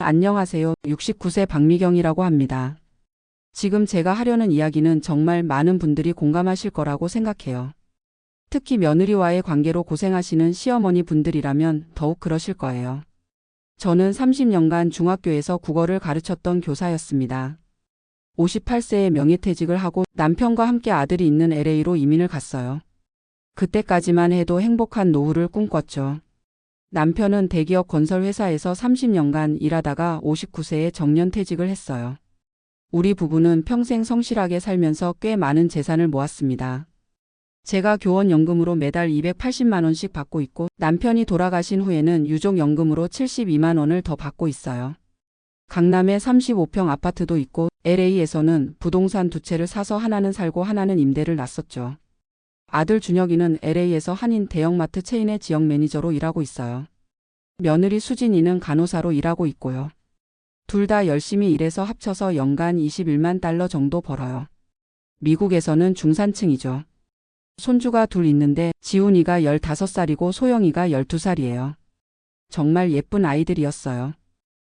안녕하세요. 69세 박미경이라고 합니다. 지금 제가 하려는 이야기는 정말 많은 분들이 공감하실 거라고 생각해요. 특히 며느리와의 관계로 고생하시는 시어머니 분들이라면 더욱 그러실 거예요. 저는 30년간 중학교에서 국어를 가르쳤던 교사였습니다. 58세에 명예퇴직을 하고 남편과 함께 아들이 있는 LA로 이민을 갔어요. 그때까지만 해도 행복한 노후를 꿈꿨죠. 남편은 대기업 건설회사에서 30년간 일하다가 59세에 정년퇴직을 했어요. 우리 부부는 평생 성실하게 살면서 꽤 많은 재산을 모았습니다. 제가 교원연금으로 매달 280만 원씩 받고 있고 남편이 돌아가신 후에는 유족연금으로 72만 원을 더 받고 있어요. 강남에 35평 아파트도 있고 LA에서는 부동산 두 채를 사서 하나는 살고 하나는 임대를 놨었죠. 아들 준혁이는 LA에서 한인 대형마트 체인의 지역 매니저로 일하고 있어요. 며느리 수진이는 간호사로 일하고 있고요. 둘 다 열심히 일해서 합쳐서 연간 21만 달러 정도 벌어요. 미국에서는 중산층이죠. 손주가 둘 있는데 지훈이가 15살이고 소영이가 12살이에요. 정말 예쁜 아이들이었어요.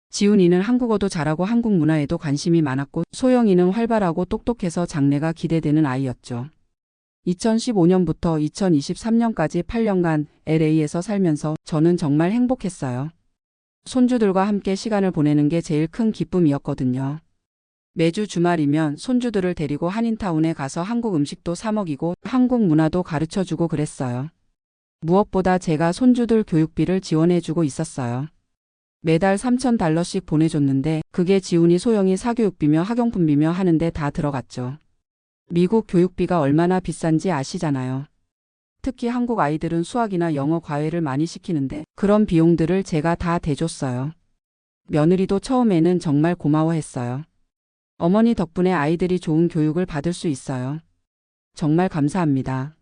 지훈이는 한국어도 잘하고 한국 문화에도 관심이 많았고 소영이는 활발하고 똑똑해서 장래가 기대되는 아이였죠. 2015년부터 2023년까지 8년간 LA에서 살면서 저는 정말 행복했어요. 손주들과 함께 시간을 보내는 게 제일 큰 기쁨이었거든요. 매주 주말이면 손주들을 데리고 한인타운에 가서 한국 음식도 사 먹이고 한국 문화도 가르쳐주고 그랬어요. 무엇보다 제가 손주들 교육비를 지원해주고 있었어요. 매달 3,000달러씩 보내줬는데 그게 지훈이 소영이 사교육비며 학용품비며 하는데 다 들어갔죠. 미국 교육비가 얼마나 비싼지 아시잖아요. 특히 한국 아이들은 수학이나 영어 과외를 많이 시키는데 그런 비용들을 제가 다 대줬어요. 며느리도 처음에는 정말 고마워했어요. 어머니 덕분에 아이들이 좋은 교육을 받을 수 있어요. 정말 감사합니다.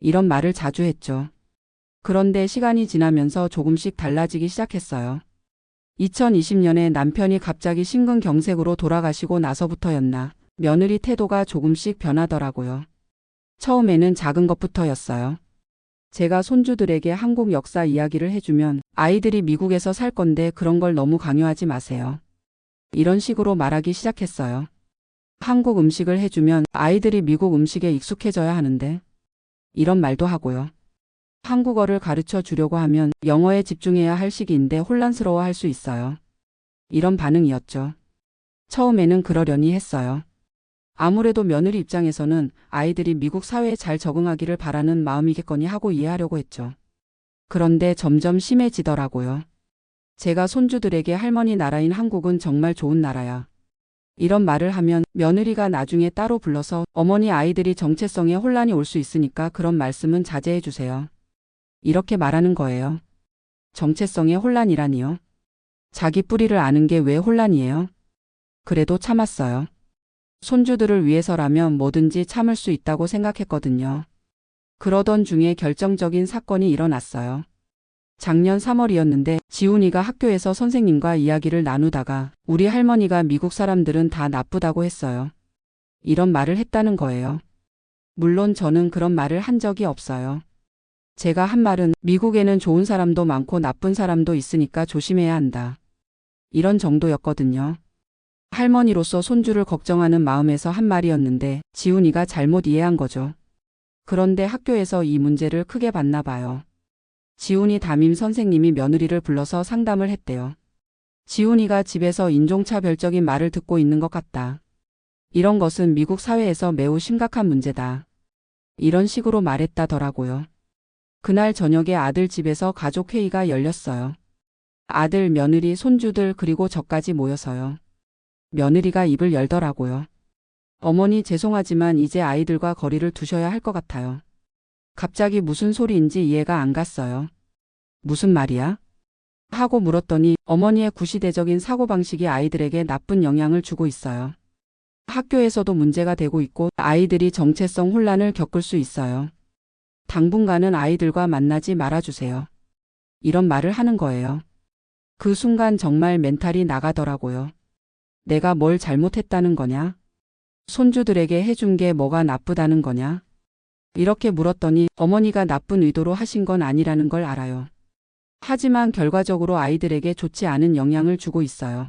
이런 말을 자주 했죠. 그런데 시간이 지나면서 조금씩 달라지기 시작했어요. 2020년에 남편이 갑자기 심근경색으로 돌아가시고 나서부터였나 며느리 태도가 조금씩 변하더라고요. 처음에는 작은 것부터였어요. 제가 손주들에게 한국 역사 이야기를 해주면 아이들이 미국에서 살 건데 그런 걸 너무 강요하지 마세요. 이런 식으로 말하기 시작했어요. 한국 음식을 해주면 아이들이 미국 음식에 익숙해져야 하는데 이런 말도 하고요. 한국어를 가르쳐 주려고 하면 영어에 집중해야 할 시기인데 혼란스러워 할 수 있어요. 이런 반응이었죠. 처음에는 그러려니 했어요. 아무래도 며느리 입장에서는 아이들이 미국 사회에 잘 적응하기를 바라는 마음이겠거니 하고 이해하려고 했죠. 그런데 점점 심해지더라고요. 제가 손주들에게 할머니 나라인 한국은 정말 좋은 나라야. 이런 말을 하면 며느리가 나중에 따로 불러서 어머니 아이들이 정체성에 혼란이 올 수 있으니까 그런 말씀은 자제해 주세요. 이렇게 말하는 거예요. 정체성에 혼란이라니요. 자기 뿌리를 아는 게 왜 혼란이에요? 그래도 참았어요. 손주들을 위해서라면 뭐든지 참을 수 있다고 생각했거든요. 그러던 중에 결정적인 사건이 일어났어요. 작년 3월이었는데 지훈이가 학교에서 선생님과 이야기를 나누다가 우리 할머니가 미국 사람들은 다 나쁘다고 했어요. 이런 말을 했다는 거예요. 물론 저는 그런 말을 한 적이 없어요. 제가 한 말은 미국에는 좋은 사람도 많고 나쁜 사람도 있으니까 조심해야 한다. 이런 정도였거든요. 할머니로서 손주를 걱정하는 마음에서 한 말이었는데 지훈이가 잘못 이해한 거죠. 그런데 학교에서 이 문제를 크게 봤나 봐요. 지훈이 담임 선생님이 며느리를 불러서 상담을 했대요. 지훈이가 집에서 인종차별적인 말을 듣고 있는 것 같다. 이런 것은 미국 사회에서 매우 심각한 문제다. 이런 식으로 말했다더라고요. 그날 저녁에 아들 집에서 가족회의가 열렸어요. 아들, 며느리, 손주들 그리고 저까지 모여서요. 며느리가 입을 열더라고요. 어머니 죄송하지만 이제 아이들과 거리를 두셔야 할 것 같아요. 갑자기 무슨 소리인지 이해가 안 갔어요. 무슨 말이야? 하고 물었더니 어머니의 구시대적인 사고방식이 아이들에게 나쁜 영향을 주고 있어요. 학교에서도 문제가 되고 있고 아이들이 정체성 혼란을 겪을 수 있어요. 당분간은 아이들과 만나지 말아주세요. 이런 말을 하는 거예요. 그 순간 정말 멘탈이 나가더라고요. 내가 뭘 잘못했다는 거냐? 손주들에게 해준 게 뭐가 나쁘다는 거냐? 이렇게 물었더니 어머니가 나쁜 의도로 하신 건 아니라는 걸 알아요. 하지만 결과적으로 아이들에게 좋지 않은 영향을 주고 있어요.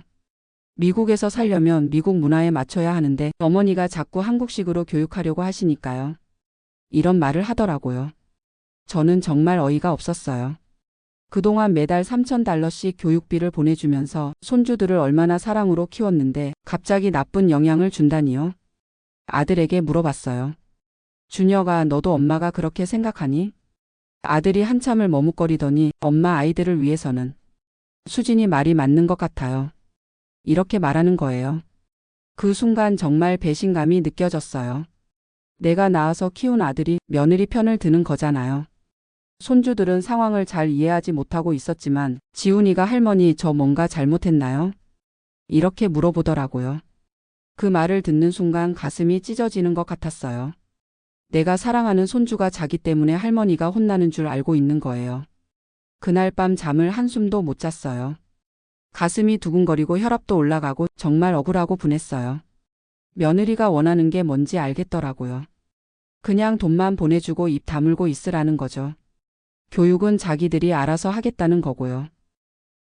미국에서 살려면 미국 문화에 맞춰야 하는데 어머니가 자꾸 한국식으로 교육하려고 하시니까요. 이런 말을 하더라고요. 저는 정말 어이가 없었어요. 그동안 매달 $3,000씩 교육비를 보내주면서 손주들을 얼마나 사랑으로 키웠는데 갑자기 나쁜 영향을 준다니요? 아들에게 물어봤어요. 준혁아, 너도 엄마가 그렇게 생각하니? 아들이 한참을 머뭇거리더니 엄마, 아이들을 위해서는 수진이 말이 맞는 것 같아요. 이렇게 말하는 거예요. 그 순간 정말 배신감이 느껴졌어요. 내가 낳아서 키운 아들이 며느리 편을 드는 거잖아요. 손주들은 상황을 잘 이해하지 못하고 있었지만 지훈이가 할머니, 저 뭔가 잘못했나요? 이렇게 물어보더라고요. 그 말을 듣는 순간 가슴이 찢어지는 것 같았어요. 내가 사랑하는 손주가 자기 때문에 할머니가 혼나는 줄 알고 있는 거예요. 그날 밤 잠을 한숨도 못 잤어요. 가슴이 두근거리고 혈압도 올라가고 정말 억울하고 분했어요. 며느리가 원하는 게 뭔지 알겠더라고요. 그냥 돈만 보내주고 입 다물고 있으라는 거죠. 교육은 자기들이 알아서 하겠다는 거고요.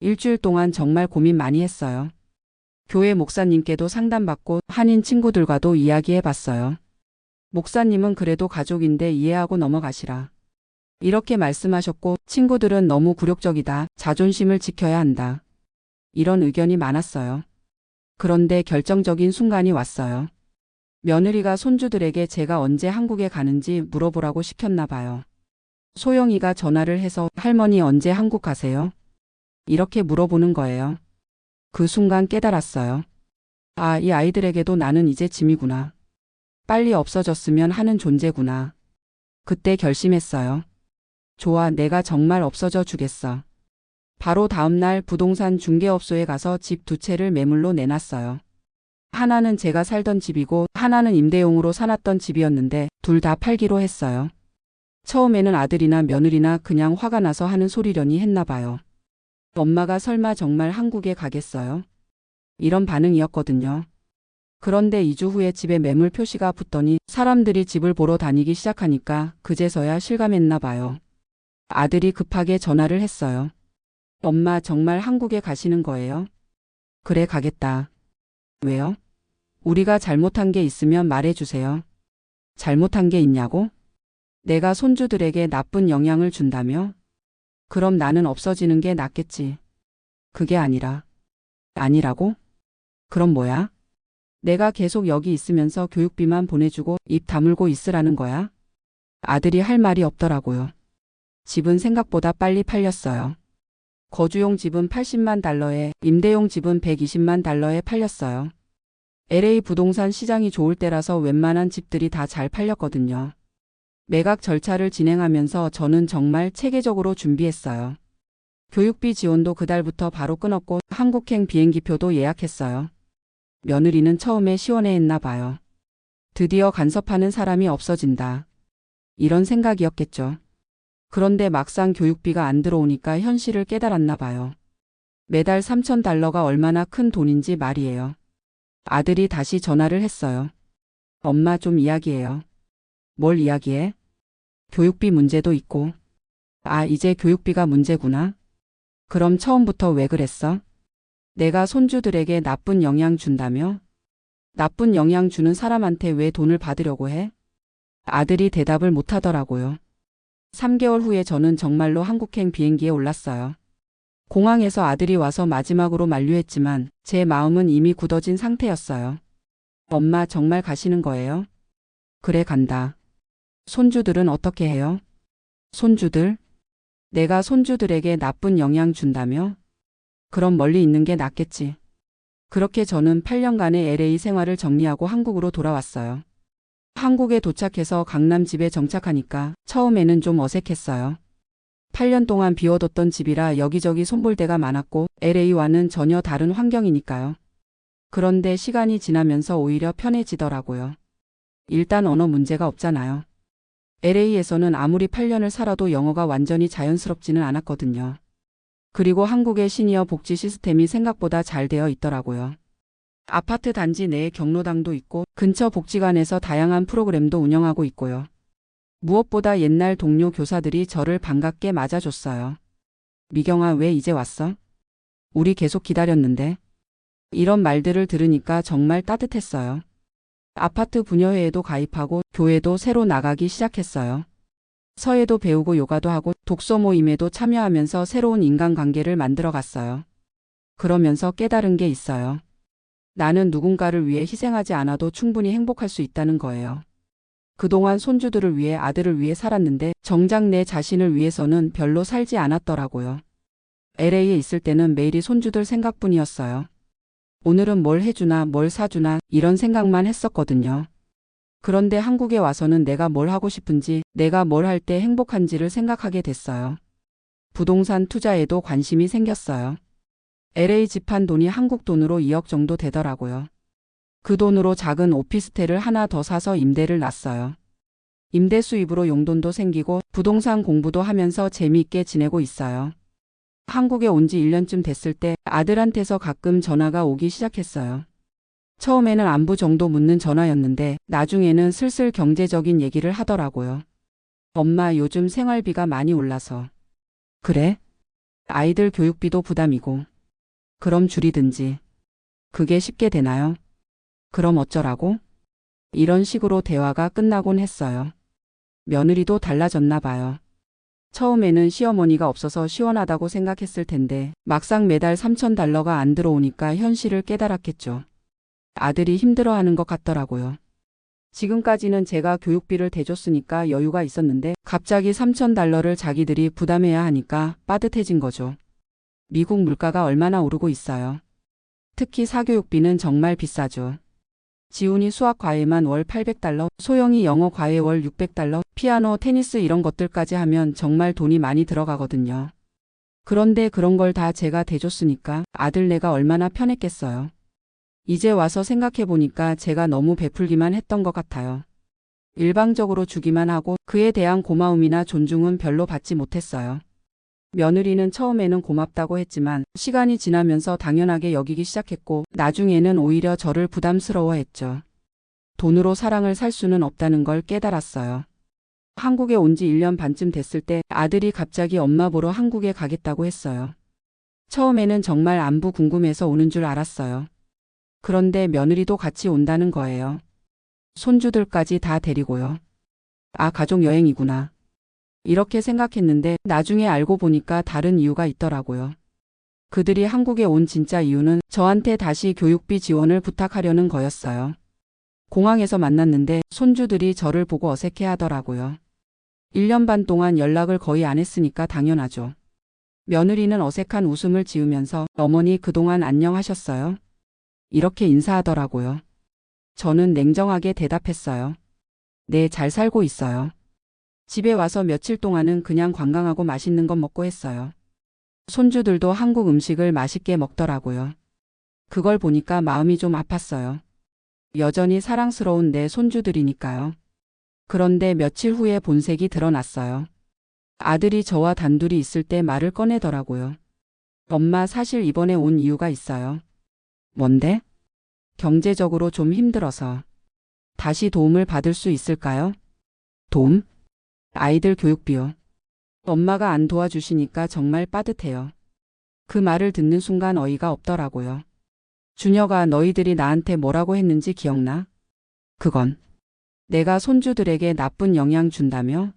일주일 동안 정말 고민 많이 했어요. 교회 목사님께도 상담받고 한인 친구들과도 이야기해봤어요. 목사님은 그래도 가족인데 이해하고 넘어가시라. 이렇게 말씀하셨고 친구들은 너무 굴욕적이다. 자존심을 지켜야 한다. 이런 의견이 많았어요. 그런데 결정적인 순간이 왔어요. 며느리가 손주들에게 제가 언제 한국에 가는지 물어보라고 시켰나 봐요. 소영이가 전화를 해서 할머니 언제 한국 가세요? 이렇게 물어보는 거예요. 그 순간 깨달았어요. 아, 이 아이들에게도 나는 이제 짐이구나. 빨리 없어졌으면 하는 존재구나. 그때 결심했어요. 좋아, 내가 정말 없어져 주겠어. 바로 다음날 부동산 중개업소에 가서 집 두 채를 매물로 내놨어요. 하나는 제가 살던 집이고 하나는 임대용으로 사놨던 집이었는데 둘 다 팔기로 했어요. 처음에는 아들이나 며느리나 그냥 화가 나서 하는 소리려니 했나 봐요. 엄마가 설마 정말 한국에 가겠어요? 이런 반응이었거든요. 그런데 2주 후에 집에 매물 표시가 붙더니 사람들이 집을 보러 다니기 시작하니까 그제서야 실감했나 봐요. 아들이 급하게 전화를 했어요. 엄마, 정말 한국에 가시는 거예요? 그래, 가겠다. 왜요? 우리가 잘못한 게 있으면 말해주세요. 잘못한 게 있냐고? 내가 손주들에게 나쁜 영향을 준다며? 그럼 나는 없어지는 게 낫겠지. 그게 아니라. 아니라고? 그럼 뭐야? 내가 계속 여기 있으면서 교육비만 보내주고 입 다물고 있으라는 거야? 아들이 할 말이 없더라고요. 집은 생각보다 빨리 팔렸어요. 거주용 집은 $80만, 임대용 집은 $120만 팔렸어요. LA 부동산 시장이 좋을 때라서 웬만한 집들이 다 잘 팔렸거든요. 매각 절차를 진행하면서 저는 정말 체계적으로 준비했어요. 교육비 지원도 그달부터 바로 끊었고 한국행 비행기표도 예약했어요. 며느리는 처음에 시원해했나 봐요. 드디어 간섭하는 사람이 없어진다. 이런 생각이었겠죠. 그런데 막상 교육비가 안 들어오니까 현실을 깨달았나 봐요. 매달 $3,000가 얼마나 큰 돈인지 말이에요. 아들이 다시 전화를 했어요. 엄마, 좀 이야기해요. 뭘 이야기해? 교육비 문제도 있고. 아, 이제 교육비가 문제구나. 그럼 처음부터 왜 그랬어? 내가 손주들에게 나쁜 영향 준다며? 나쁜 영향 주는 사람한테 왜 돈을 받으려고 해? 아들이 대답을 못하더라고요. 3개월 후에 저는 정말로 한국행 비행기에 올랐어요. 공항에서 아들이 와서 마지막으로 만류했지만 제 마음은 이미 굳어진 상태였어요. 엄마, 정말 가시는 거예요? 그래, 간다. 손주들은 어떻게 해요? 손주들? 내가 손주들에게 나쁜 영향 준다며? 그럼 멀리 있는 게 낫겠지. 그렇게 저는 8년간의 LA 생활을 정리하고 한국으로 돌아왔어요. 한국에 도착해서 강남 집에 정착하니까 처음에는 좀 어색했어요. 8년 동안 비워뒀던 집이라 여기저기 손볼 데가 많았고 LA와는 전혀 다른 환경이니까요. 그런데 시간이 지나면서 오히려 편해지더라고요. 일단 언어 문제가 없잖아요. LA에서는 아무리 8년을 살아도 영어가 완전히 자연스럽지는 않았거든요. 그리고 한국의 시니어 복지 시스템이 생각보다 잘 되어 있더라고요. 아파트 단지 내에 경로당도 있고 근처 복지관에서 다양한 프로그램도 운영하고 있고요. 무엇보다 옛날 동료 교사들이 저를 반갑게 맞아줬어요. 미경아, 왜 이제 왔어? 우리 계속 기다렸는데. 이런 말들을 들으니까 정말 따뜻했어요. 아파트 부녀회에도 가입하고 교회도 새로 나가기 시작했어요. 서예도 배우고 요가도 하고 독서 모임에도 참여하면서 새로운 인간관계를 만들어 갔어요. 그러면서 깨달은 게 있어요. 나는 누군가를 위해 희생하지 않아도 충분히 행복할 수 있다는 거예요. 그동안 손주들을 위해, 아들을 위해 살았는데 정작 내 자신을 위해서는 별로 살지 않았더라고요. LA에 있을 때는 매일이 손주들 생각뿐이었어요. 오늘은 뭘 해주나 뭘 사주나 이런 생각만 했었거든요. 그런데 한국에 와서는 내가 뭘 하고 싶은지, 내가 뭘 할 때 행복한지를 생각하게 됐어요. 부동산 투자에도 관심이 생겼어요. LA 집 한 돈이 한국 돈으로 2억 정도 되더라고요. 그 돈으로 작은 오피스텔을 하나 더 사서 임대를 놨어요. 임대 수입으로 용돈도 생기고 부동산 공부도 하면서 재미있게 지내고 있어요. 한국에 온 지 1년쯤 됐을 때 아들한테서 가끔 전화가 오기 시작했어요. 처음에는 안부 정도 묻는 전화였는데 나중에는 슬슬 경제적인 얘기를 하더라고요. 엄마, 요즘 생활비가 많이 올라서. 그래? 아이들 교육비도 부담이고. 그럼 줄이든지. 그게 쉽게 되나요? 그럼 어쩌라고? 이런 식으로 대화가 끝나곤 했어요. 며느리도 달라졌나 봐요. 처음에는 시어머니가 없어서 시원하다고 생각했을 텐데 막상 매달 $3,000가 안 들어오니까 현실을 깨달았겠죠. 아들이 힘들어하는 것 같더라고요. 지금까지는 제가 교육비를 대줬으니까 여유가 있었는데 갑자기 $3,000를 자기들이 부담해야 하니까 빠듯해진 거죠. 미국 물가가 얼마나 오르고 있어요. 특히 사교육비는 정말 비싸죠. 지훈이 수학 과외만 월 $800, 소영이 영어 과외 월 $600, 피아노, 테니스 이런 것들까지 하면 정말 돈이 많이 들어가거든요. 그런데 그런 걸 다 제가 대줬으니까 아들네가 얼마나 편했겠어요. 이제 와서 생각해보니까 제가 너무 베풀기만 했던 것 같아요. 일방적으로 주기만 하고 그에 대한 고마움이나 존중은 별로 받지 못했어요. 며느리는 처음에는 고맙다고 했지만 시간이 지나면서 당연하게 여기기 시작했고 나중에는 오히려 저를 부담스러워했죠. 돈으로 사랑을 살 수는 없다는 걸 깨달았어요. 한국에 온 지 1년 반쯤 됐을 때 아들이 갑자기 엄마 보러 한국에 가겠다고 했어요. 처음에는 정말 안부 궁금해서 오는 줄 알았어요. 그런데 며느리도 같이 온다는 거예요. 손주들까지 다 데리고요. 아, 가족 여행이구나. 이렇게 생각했는데 나중에 알고 보니까 다른 이유가 있더라고요. 그들이 한국에 온 진짜 이유는 저한테 다시 교육비 지원을 부탁하려는 거였어요. 공항에서 만났는데 손주들이 저를 보고 어색해 하더라고요. 1년 반 동안 연락을 거의 안 했으니까 당연하죠. 며느리는 어색한 웃음을 지으면서 어머니 그동안 안녕하셨어요? 이렇게 인사하더라고요. 저는 냉정하게 대답했어요. 네, 잘 살고 있어요. 집에 와서 며칠 동안은 그냥 관광하고 맛있는 것 먹고 했어요. 손주들도 한국 음식을 맛있게 먹더라고요. 그걸 보니까 마음이 좀 아팠어요. 여전히 사랑스러운 내 손주들이니까요. 그런데 며칠 후에 본색이 드러났어요. 아들이 저와 단둘이 있을 때 말을 꺼내더라고요. 엄마, 사실 이번에 온 이유가 있어요. 뭔데? 경제적으로 좀 힘들어서. 다시 도움을 받을 수 있을까요? 도움? 아이들 교육비요. 엄마가 안 도와주시니까 정말 빠듯해요. 그 말을 듣는 순간 어이가 없더라고요. 준혁아, 너희들이 나한테 뭐라고 했는지 기억나? 그건 내가 손주들에게 나쁜 영향 준다며?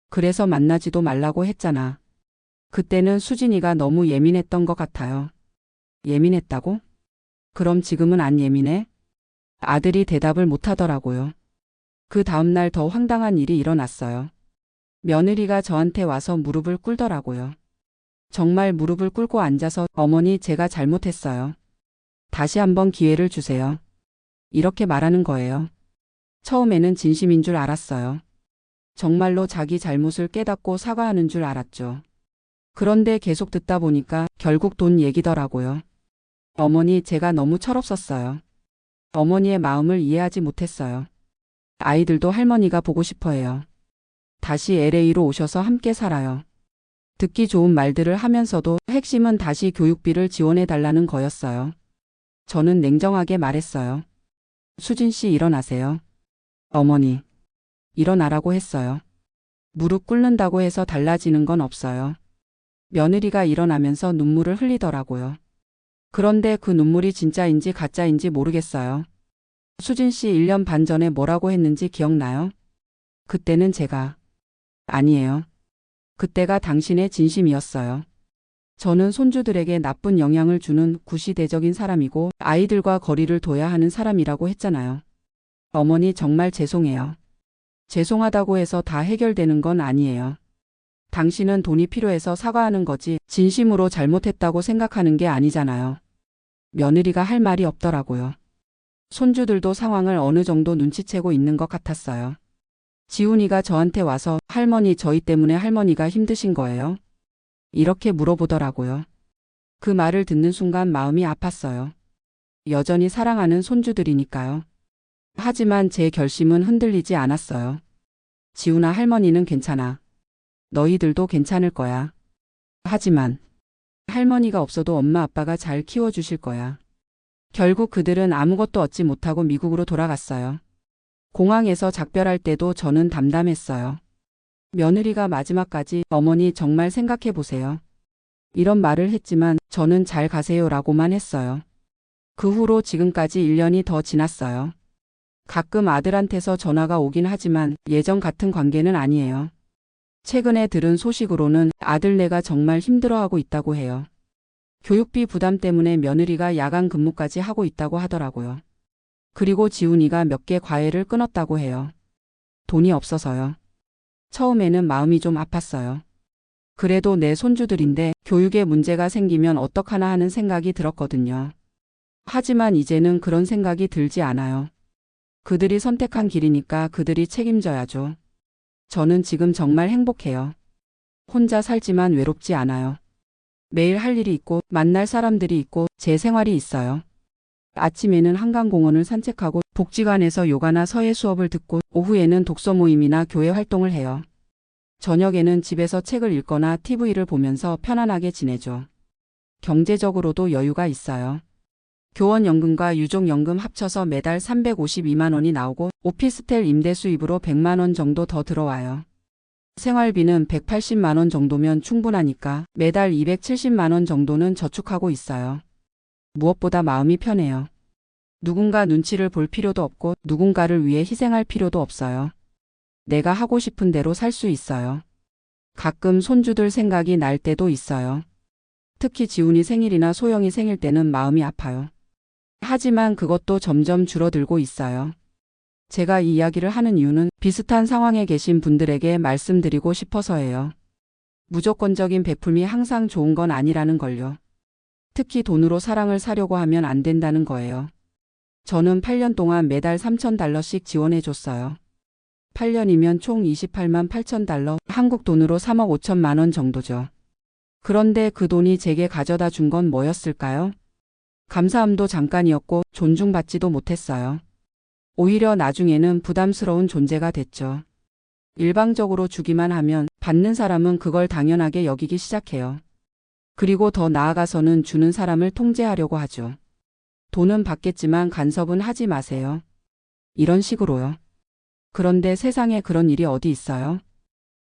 그래서 만나지도 말라고 했잖아. 그때는 수진이가 너무 예민했던 것 같아요. 예민했다고? 그럼 지금은 안 예민해? 아들이 대답을 못하더라고요. 그 다음날 더 황당한 일이 일어났어요. 며느리가 저한테 와서 무릎을 꿇더라고요. 정말 무릎을 꿇고 앉아서 어머니, 제가 잘못했어요. 다시 한번 기회를 주세요. 이렇게 말하는 거예요. 처음에는 진심인 줄 알았어요. 정말로 자기 잘못을 깨닫고 사과하는 줄 알았죠. 그런데 계속 듣다 보니까 결국 돈 얘기더라고요. 어머니, 제가 너무 철없었어요. 어머니의 마음을 이해하지 못했어요. 아이들도 할머니가 보고 싶어 해요. 다시 LA로 오셔서 함께 살아요. 듣기 좋은 말들을 하면서도 핵심은 다시 교육비를 지원해 달라는 거였어요. 저는 냉정하게 말했어요. 수진 씨, 일어나세요. 어머니, 일어나라고 했어요. 무릎 꿇는다고 해서 달라지는 건 없어요. 며느리가 일어나면서 눈물을 흘리더라고요. 그런데 그 눈물이 진짜인지 가짜인지 모르겠어요. 수진 씨 1년 반 전에 뭐라고 했는지 기억나요? 그때는 제가 아니에요. 그때가 당신의 진심이었어요. 저는 손주들에게 나쁜 영향을 주는 구시대적인 사람이고 아이들과 거리를 둬야 하는 사람이라고 했잖아요. 어머니 정말 죄송해요. 죄송하다고 해서 다 해결되는 건 아니에요. 당신은 돈이 필요해서 사과하는 거지 진심으로 잘못했다고 생각하는 게 아니잖아요. 며느리가 할 말이 없더라고요. 손주들도 상황을 어느 정도 눈치채고 있는 것 같았어요. 지훈이가 저한테 와서 할머니 저희 때문에 할머니가 힘드신 거예요? 이렇게 물어보더라고요. 그 말을 듣는 순간 마음이 아팠어요. 여전히 사랑하는 손주들이니까요. 하지만 제 결심은 흔들리지 않았어요. 지훈아 할머니는 괜찮아. 너희들도 괜찮을 거야. 하지만 할머니가 없어도 엄마 아빠가 잘 키워주실 거야. 결국 그들은 아무것도 얻지 못하고 미국으로 돌아갔어요. 공항에서 작별할 때도 저는 담담했어요. 며느리가 마지막까지 어머니 정말 생각해 보세요. 이런 말을 했지만 저는 잘 가세요라고만 했어요. 그 후로 지금까지 1년이 더 지났어요. 가끔 아들한테서 전화가 오긴 하지만 예전 같은 관계는 아니에요. 최근에 들은 소식으로는 아들네가 정말 힘들어하고 있다고 해요. 교육비 부담 때문에 며느리가 야간 근무까지 하고 있다고 하더라고요. 그리고 지훈이가 몇 개 과외를 끊었다고 해요. 돈이 없어서요. 처음에는 마음이 좀 아팠어요. 그래도 내 손주들인데 교육에 문제가 생기면 어떡하나 하는 생각이 들었거든요. 하지만 이제는 그런 생각이 들지 않아요. 그들이 선택한 길이니까 그들이 책임져야죠. 저는 지금 정말 행복해요. 혼자 살지만 외롭지 않아요. 매일 할 일이 있고 만날 사람들이 있고 제 생활이 있어요. 아침에는 한강공원을 산책하고 복지관에서 요가나 서예 수업을 듣고 오후에는 독서 모임이나 교회 활동을 해요. 저녁에는 집에서 책을 읽거나 TV를 보면서 편안하게 지내죠. 경제적으로도 여유가 있어요. 교원연금과 유족연금 합쳐서 매달 352만 원이 나오고 오피스텔 임대 수입으로 100만 원 정도 더 들어와요. 생활비는 180만 원 정도면 충분하니까 매달 270만 원 정도는 저축하고 있어요. 무엇보다 마음이 편해요. 누군가 눈치를 볼 필요도 없고 누군가를 위해 희생할 필요도 없어요. 내가 하고 싶은 대로 살 수 있어요. 가끔 손주들 생각이 날 때도 있어요. 특히 지훈이 생일이나 소영이 생일 때는 마음이 아파요. 하지만 그것도 점점 줄어들고 있어요. 제가 이 이야기를 하는 이유는 비슷한 상황에 계신 분들에게 말씀드리고 싶어서예요. 무조건적인 베풀미 항상 좋은 건 아니라는 걸요. 특히 돈으로 사랑을 사려고 하면 안 된다는 거예요. 저는 8년 동안 매달 $3,000씩 지원해 줬어요. 8년이면 총 28만 8천 달러, 한국 돈으로 3억 5천만 원 정도죠. 그런데 그 돈이 제게 가져다 준 건 뭐였을까요? 감사함도 잠깐이었고 존중받지도 못했어요. 오히려 나중에는 부담스러운 존재가 됐죠. 일방적으로 주기만 하면 받는 사람은 그걸 당연하게 여기기 시작해요. 그리고 더 나아가서는 주는 사람을 통제하려고 하죠. 돈은 받겠지만 간섭은 하지 마세요. 이런 식으로요. 그런데 세상에 그런 일이 어디 있어요?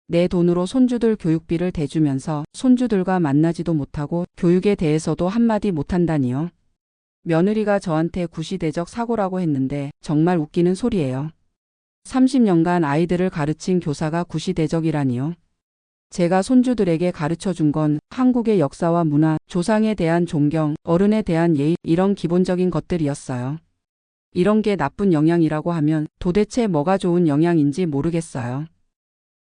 내 돈으로 손주들 교육비를 대주면서 손주들과 만나지도 못하고 교육에 대해서도 한마디 못한다니요. 며느리가 저한테 구시대적 사고라고 했는데 정말 웃기는 소리예요. 30년간 아이들을 가르친 교사가 구시대적이라니요. 제가 손주들에게 가르쳐 준 건 한국의 역사와 문화, 조상에 대한 존경, 어른에 대한 예의, 이런 기본적인 것들이었어요. 이런 게 나쁜 영향이라고 하면 도대체 뭐가 좋은 영향인지 모르겠어요.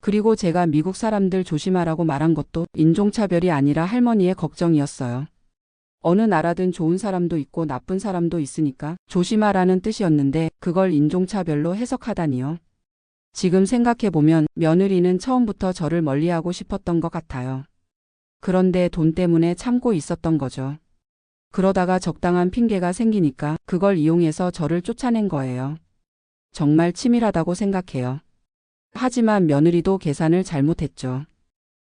그리고 제가 미국 사람들 조심하라고 말한 것도 인종차별이 아니라 할머니의 걱정이었어요. 어느 나라든 좋은 사람도 있고 나쁜 사람도 있으니까 조심하라는 뜻이었는데 그걸 인종차별로 해석하다니요. 지금 생각해보면 며느리는 처음부터 저를 멀리하고 싶었던 것 같아요. 그런데 돈 때문에 참고 있었던 거죠. 그러다가 적당한 핑계가 생기니까 그걸 이용해서 저를 쫓아낸 거예요. 정말 치밀하다고 생각해요. 하지만 며느리도 계산을 잘못했죠.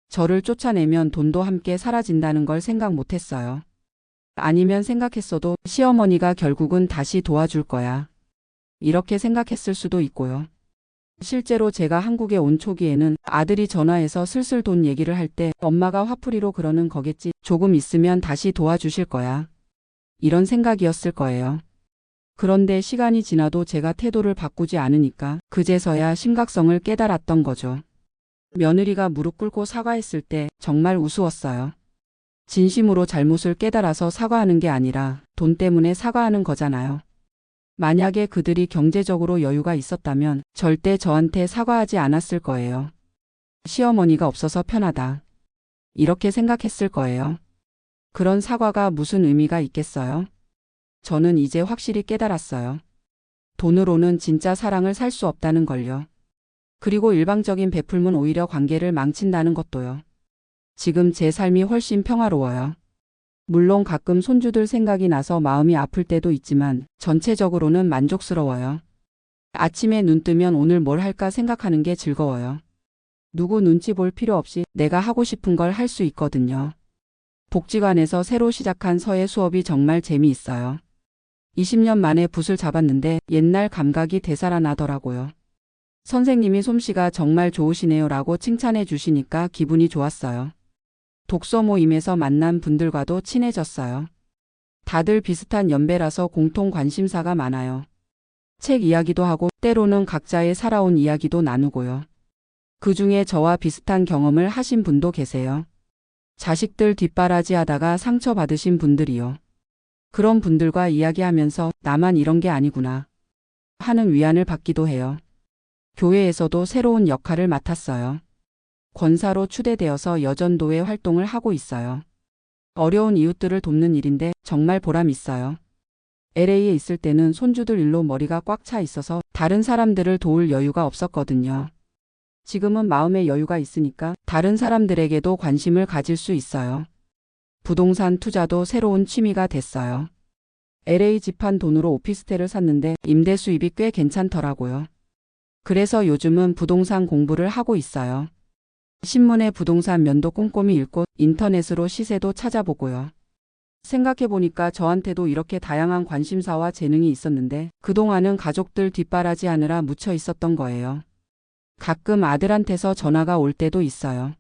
저를 쫓아내면 돈도 함께 사라진다는 걸 생각 못했어요. 아니면 생각했어도 시어머니가 결국은 다시 도와줄 거야. 이렇게 생각했을 수도 있고요. 실제로 제가 한국에 온 초기에는 아들이 전화해서 슬슬 돈 얘기를 할 때 엄마가 화풀이로 그러는 거겠지. 조금 있으면 다시 도와주실 거야. 이런 생각이었을 거예요. 그런데 시간이 지나도 제가 태도를 바꾸지 않으니까 그제서야 심각성을 깨달았던 거죠. 며느리가 무릎 꿇고 사과했을 때 정말 우스웠어요. 진심으로 잘못을 깨달아서 사과하는 게 아니라 돈 때문에 사과하는 거잖아요. 만약에 그들이 경제적으로 여유가 있었다면 절대 저한테 사과하지 않았을 거예요. 시어머니가 없어서 편하다. 이렇게 생각했을 거예요. 그런 사과가 무슨 의미가 있겠어요? 저는 이제 확실히 깨달았어요. 돈으로는 진짜 사랑을 살 수 없다는 걸요. 그리고 일방적인 베풀면 오히려 관계를 망친다는 것도요. 지금 제 삶이 훨씬 평화로워요. 물론 가끔 손주들 생각이 나서 마음이 아플 때도 있지만 전체적으로는 만족스러워요. 아침에 눈 뜨면 오늘 뭘 할까 생각하는 게 즐거워요. 누구 눈치 볼 필요 없이 내가 하고 싶은 걸 할 수 있거든요. 복지관에서 새로 시작한 서예 수업이 정말 재미있어요. 20년 만에 붓을 잡았는데 옛날 감각이 되살아나더라고요. 선생님이 솜씨가 정말 좋으시네요 라고 칭찬해 주시니까 기분이 좋았어요. 독서 모임에서 만난 분들과도 친해졌어요. 다들 비슷한 연배라서 공통 관심사가 많아요. 책 이야기도 하고 때로는 각자의 살아온 이야기도 나누고요. 그중에 저와 비슷한 경험을 하신 분도 계세요. 자식들 뒷바라지 하다가 상처받으신 분들이요. 그런 분들과 이야기하면서 나만 이런 게 아니구나 하는 위안을 받기도 해요. 교회에서도 새로운 역할을 맡았어요. 권사로 추대되어서 여전도회 활동을 하고 있어요. 어려운 이웃들을 돕는 일인데 정말 보람 있어요. LA에 있을 때는 손주들 일로 머리가 꽉 차 있어서 다른 사람들을 도울 여유가 없었거든요. 지금은 마음의 여유가 있으니까 다른 사람들에게도 관심을 가질 수 있어요. 부동산 투자도 새로운 취미가 됐어요. LA 집한 돈으로 오피스텔을 샀는데 임대 수입이 꽤 괜찮더라고요. 그래서 요즘은 부동산 공부를 하고 있어요. 신문에 부동산 면도 꼼꼼히 읽고 인터넷으로 시세도 찾아보고요. 생각해보니까 저한테도 이렇게 다양한 관심사와 재능이 있었는데 그동안은 가족들 뒷바라지 하느라 묻혀 있었던 거예요. 가끔 아들한테서 전화가 올 때도 있어요.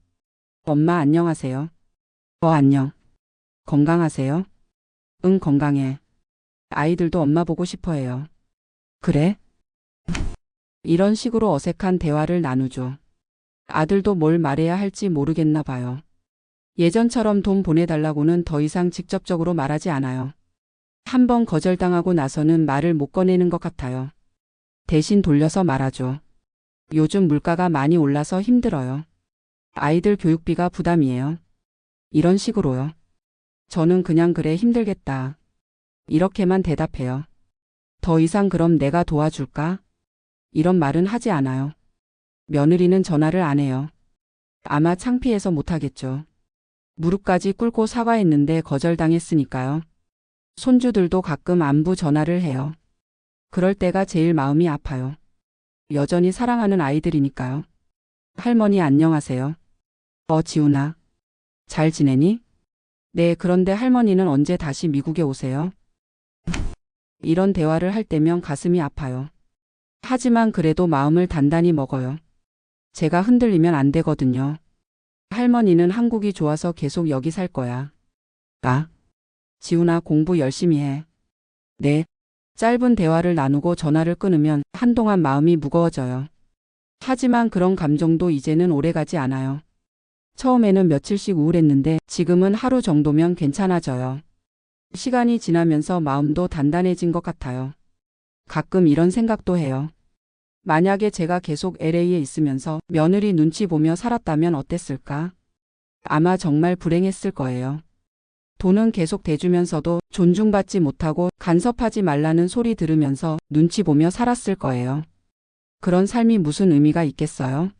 엄마 안녕하세요. 안녕. 건강하세요? 응, 건강해. 아이들도 엄마 보고 싶어 해요. 그래? 이런 식으로 어색한 대화를 나누죠. 아들도 뭘 말해야 할지 모르겠나 봐요. 예전처럼 돈 보내달라고는 더 이상 직접적으로 말하지 않아요. 한번 거절당하고 나서는 말을 못 꺼내는 것 같아요. 대신 돌려서 말하죠. 요즘 물가가 많이 올라서 힘들어요. 아이들 교육비가 부담이에요. 이런 식으로요. 저는 그냥 그래 힘들겠다. 이렇게만 대답해요. 더 이상 그럼 내가 도와줄까? 이런 말은 하지 않아요. 며느리는 전화를 안 해요. 아마 창피해서 못하겠죠. 무릎까지 꿇고 사과했는데 거절당했으니까요. 손주들도 가끔 안부 전화를 해요. 그럴 때가 제일 마음이 아파요. 여전히 사랑하는 아이들이니까요. 할머니 안녕하세요. 지훈아. 잘 지내니? 네, 그런데 할머니는 언제 다시 미국에 오세요? 이런 대화를 할 때면 가슴이 아파요. 하지만 그래도 마음을 단단히 먹어요. 제가 흔들리면 안 되거든요. 할머니는 한국이 좋아서 계속 여기 살 거야. 지훈아 공부 열심히 해. 네. 짧은 대화를 나누고 전화를 끊으면 한동안 마음이 무거워져요. 하지만 그런 감정도 이제는 오래가지 않아요. 처음에는 며칠씩 우울했는데 지금은 하루 정도면 괜찮아져요. 시간이 지나면서 마음도 단단해진 것 같아요. 가끔 이런 생각도 해요. 만약에 제가 계속 LA에 있으면서 며느리 눈치 보며 살았다면 어땠을까? 아마 정말 불행했을 거예요. 돈은 계속 대주면서도 존중받지 못하고 간섭하지 말라는 소리 들으면서 눈치 보며 살았을 거예요. 그런 삶이 무슨 의미가 있겠어요?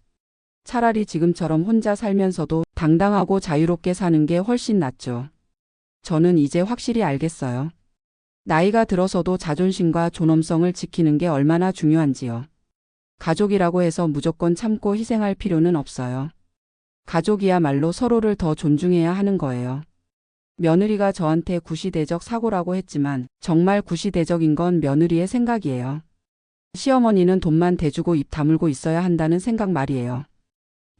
차라리 지금처럼 혼자 살면서도 당당하고 자유롭게 사는 게 훨씬 낫죠. 저는 이제 확실히 알겠어요. 나이가 들어서도 자존심과 존엄성을 지키는 게 얼마나 중요한지요. 가족이라고 해서 무조건 참고 희생할 필요는 없어요. 가족이야말로 서로를 더 존중해야 하는 거예요. 며느리가 저한테 구시대적 사고라고 했지만 정말 구시대적인 건 며느리의 생각이에요. 시어머니는 돈만 대주고 입 다물고 있어야 한다는 생각 말이에요.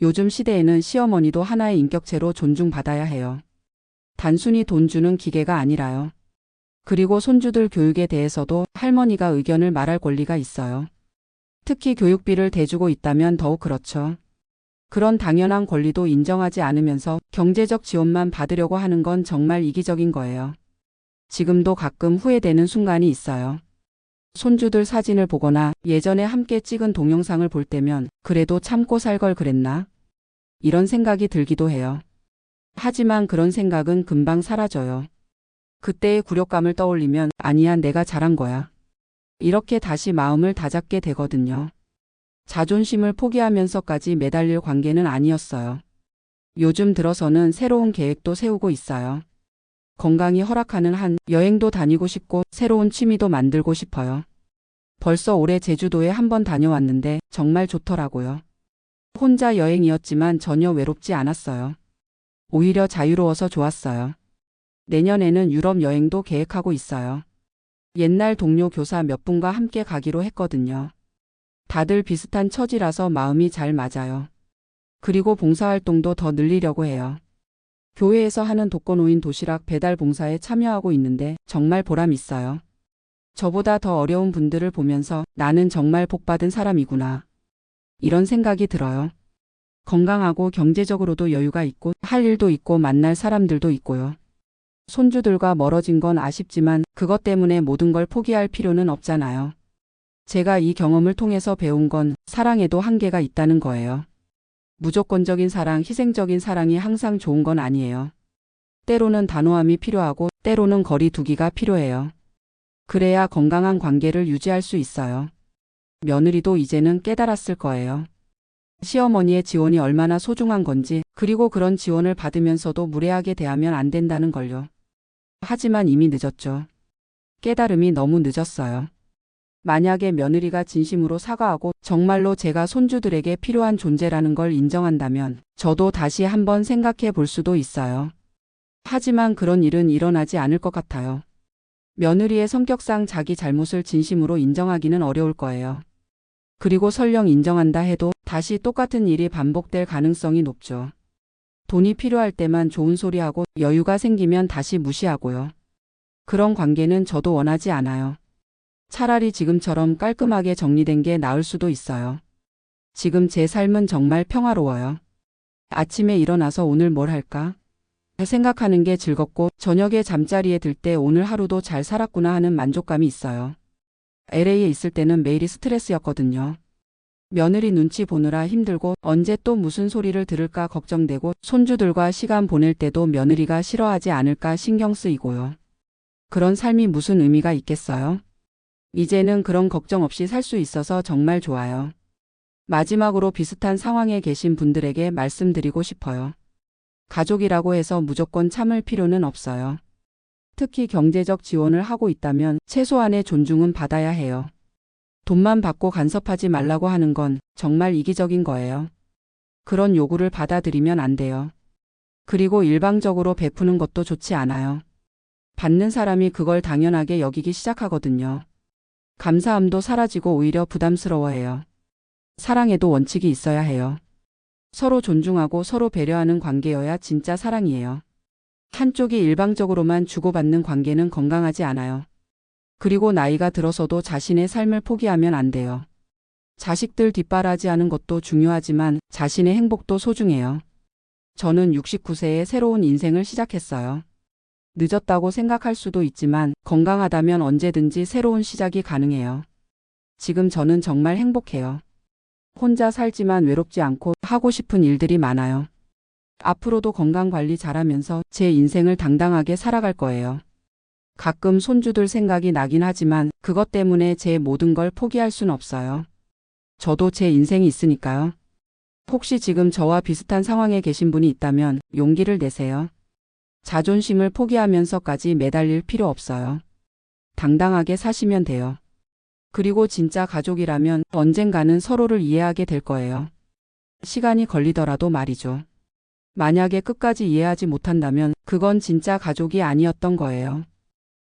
요즘 시대에는 시어머니도 하나의 인격체로 존중받아야 해요. 단순히 돈 주는 기계가 아니라요. 그리고 손주들 교육에 대해서도 할머니가 의견을 말할 권리가 있어요. 특히 교육비를 대주고 있다면 더욱 그렇죠. 그런 당연한 권리도 인정하지 않으면서 경제적 지원만 받으려고 하는 건 정말 이기적인 거예요. 지금도 가끔 후회되는 순간이 있어요. 손주들 사진을 보거나 예전에 함께 찍은 동영상을 볼 때면 그래도 참고 살 걸 그랬나? 이런 생각이 들기도 해요. 하지만 그런 생각은 금방 사라져요. 그때의 굴욕감을 떠올리면 아니야, 내가 잘한 거야. 이렇게 다시 마음을 다잡게 되거든요. 자존심을 포기하면서까지 매달릴 관계는 아니었어요. 요즘 들어서는 새로운 계획도 세우고 있어요. 건강이 허락하는 한 여행도 다니고 싶고 새로운 취미도 만들고 싶어요. 벌써 올해 제주도에 한번 다녀왔는데 정말 좋더라고요. 혼자 여행이었지만 전혀 외롭지 않았어요. 오히려 자유로워서 좋았어요. 내년에는 유럽 여행도 계획하고 있어요. 옛날 동료 교사 몇 분과 함께 가기로 했거든요. 다들 비슷한 처지라서 마음이 잘 맞아요. 그리고 봉사활동도 더 늘리려고 해요. 교회에서 하는 독거노인 도시락 배달 봉사에 참여하고 있는데 정말 보람 있어요. 저보다 더 어려운 분들을 보면서 나는 정말 복받은 사람이구나. 이런 생각이 들어요. 건강하고 경제적으로도 여유가 있고 할 일도 있고 만날 사람들도 있고요. 손주들과 멀어진 건 아쉽지만 그것 때문에 모든 걸 포기할 필요는 없잖아요. 제가 이 경험을 통해서 배운 건 사랑에도 한계가 있다는 거예요. 무조건적인 사랑, 희생적인 사랑이 항상 좋은 건 아니에요. 때로는 단호함이 필요하고 때로는 거리 두기가 필요해요. 그래야 건강한 관계를 유지할 수 있어요. 며느리도 이제는 깨달았을 거예요. 시어머니의 지원이 얼마나 소중한 건지, 그리고 그런 지원을 받으면서도 무례하게 대하면 안 된다는 걸요. 하지만 이미 늦었죠. 깨달음이 너무 늦었어요. 만약에 며느리가 진심으로 사과하고 정말로 제가 손주들에게 필요한 존재라는 걸 인정한다면 저도 다시 한번 생각해 볼 수도 있어요. 하지만 그런 일은 일어나지 않을 것 같아요. 며느리의 성격상 자기 잘못을 진심으로 인정하기는 어려울 거예요. 그리고 설령 인정한다 해도 다시 똑같은 일이 반복될 가능성이 높죠. 돈이 필요할 때만 좋은 소리하고 여유가 생기면 다시 무시하고요. 그런 관계는 저도 원하지 않아요. 차라리 지금처럼 깔끔하게 정리된 게 나을 수도 있어요. 지금 제 삶은 정말 평화로워요. 아침에 일어나서 오늘 뭘 할까? 생각하는 게 즐겁고 저녁에 잠자리에 들 때 오늘 하루도 잘 살았구나 하는 만족감이 있어요. LA에 있을 때는 매일이 스트레스였거든요. 며느리 눈치 보느라 힘들고 언제 또 무슨 소리를 들을까 걱정되고 손주들과 시간 보낼 때도 며느리가 싫어하지 않을까 신경 쓰이고요. 그런 삶이 무슨 의미가 있겠어요? 이제는 그런 걱정 없이 살 수 있어서 정말 좋아요. 마지막으로 비슷한 상황에 계신 분들에게 말씀드리고 싶어요. 가족이라고 해서 무조건 참을 필요는 없어요. 특히 경제적 지원을 하고 있다면 최소한의 존중은 받아야 해요. 돈만 받고 간섭하지 말라고 하는 건 정말 이기적인 거예요. 그런 요구를 받아들이면 안 돼요. 그리고 일방적으로 베푸는 것도 좋지 않아요. 받는 사람이 그걸 당연하게 여기기 시작하거든요. 감사함도 사라지고 오히려 부담스러워해요. 사랑에도 원칙이 있어야 해요. 서로 존중하고 서로 배려하는 관계여야 진짜 사랑이에요. 한쪽이 일방적으로만 주고받는 관계는 건강하지 않아요. 그리고 나이가 들어서도 자신의 삶을 포기하면 안 돼요. 자식들 뒷바라지하는 것도 중요하지만 자신의 행복도 소중해요. 저는 69세에 새로운 인생을 시작했어요. 늦었다고 생각할 수도 있지만 건강하다면 언제든지 새로운 시작이 가능해요. 지금 저는 정말 행복해요. 혼자 살지만 외롭지 않고 하고 싶은 일들이 많아요. 앞으로도 건강관리 잘하면서 제 인생을 당당하게 살아갈 거예요. 가끔 손주들 생각이 나긴 하지만 그것 때문에 제 모든 걸 포기할 순 없어요. 저도 제 인생이 있으니까요. 혹시 지금 저와 비슷한 상황에 계신 분이 있다면 용기를 내세요. 자존심을 포기하면서까지 매달릴 필요 없어요. 당당하게 사시면 돼요. 그리고 진짜 가족이라면 언젠가는 서로를 이해하게 될 거예요. 시간이 걸리더라도 말이죠. 만약에 끝까지 이해하지 못한다면 그건 진짜 가족이 아니었던 거예요.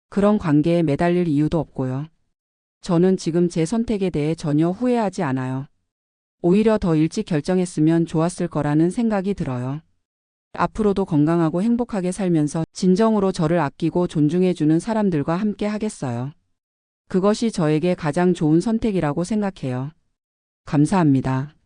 그런 관계에 매달릴 이유도 없고요. 저는 지금 제 선택에 대해 전혀 후회하지 않아요. 오히려 더 일찍 결정했으면 좋았을 거라는 생각이 들어요. 앞으로도 건강하고 행복하게 살면서 진정으로 저를 아끼고 존중해주는 사람들과 함께 하겠어요. 그것이 저에게 가장 좋은 선택이라고 생각해요. 감사합니다.